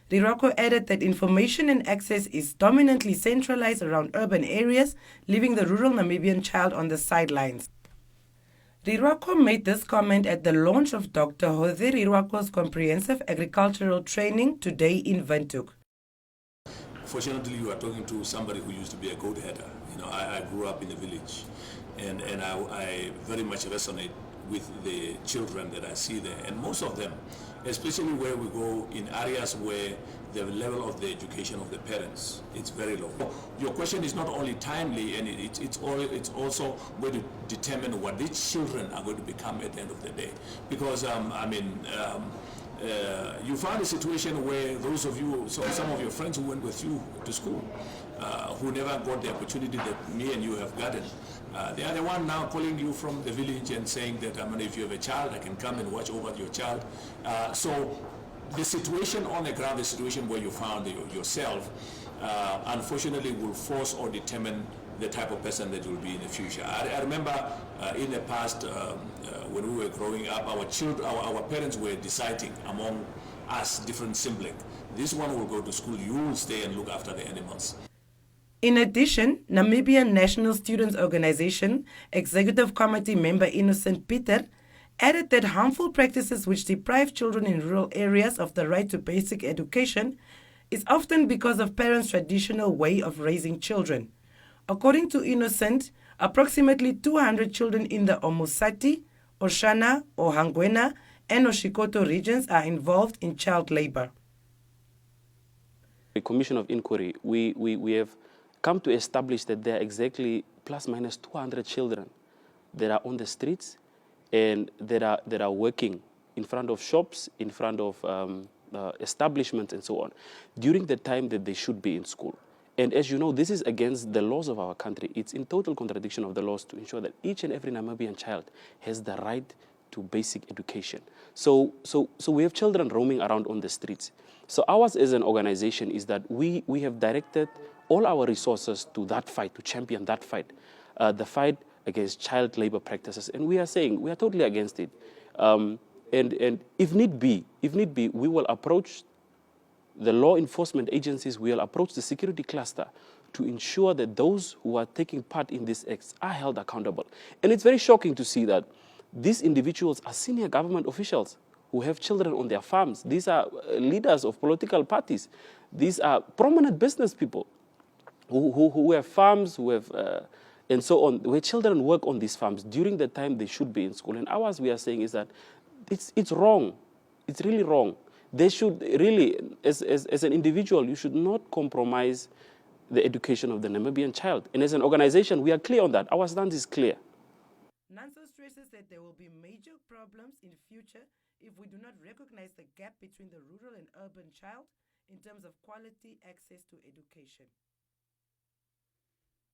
Riruako added that information and access is dominantly centralized around urban areas, leaving the rural Namibian child on the sidelines. Riruako made this comment at the launch of Dr. Hoze Riruako's comprehensive agricultural training today in Windhoek. Fortunately, you are talking to somebody who used to be a goat herder. I grew up in a village, and I very much resonate with the children that I see there, and most of them, especially where we go in areas where the level of the education of the parents is very low. Your question is not only timely, and it's also going to determine what these children are going to become at the end of the day. Because you find a situation where those of you, some of your friends who went with you to school, who never got the opportunity that me and you have gotten, they are the one now calling you from the village and saying that, if you have a child, I can come and watch over your child. So the situation on the ground, the situation where you found yourself, unfortunately will force or determine the type of person that you will be in the future. I remember in the past, when we were growing up, our parents were deciding among us, different siblings. This one will go to school, you will stay and look after the animals. In addition, Namibian National Students Organization Executive Committee member Innocent Peter added that harmful practices which deprive children in rural areas of the right to basic education is often because of parents' traditional way of raising children. According to Innocent, approximately 200 children in the Omusati, Oshana, Ohangwena, and Oshikoto regions are involved in child labor. The Commission of Inquiry, we have come to establish that there are exactly plus minus 200 children that are on the streets and that are working in front of shops, in front of establishments and so on, during the time that they should be in school. And as you know, this is against the laws of our country. It's in total contradiction of the laws to ensure that each and every Namibian child has the right to basic education. So we have children roaming around on the streets. So ours as an organization is that we have directed all our resources to that fight, to champion that fight, the fight against child labor practices. And we are saying we are totally against it. And if need be, we will approach the law enforcement agencies, will approach the security cluster to ensure that those who are taking part in these acts are held accountable. And it's very shocking to see that these individuals are senior government officials who have children on their farms. These are leaders of political parties. These are prominent business people who have farms, who have, and so on, where children work on these farms during the time they should be in school. And ours, we are saying, is that it's wrong. It's really wrong. They should really, as an individual, you should not compromise the education of the Namibian child. And as an organization, we are clear on that. Our stance is clear. Nanso stresses that there will be major problems in future if we do not recognize the gap between the rural and urban child in terms of quality access to education.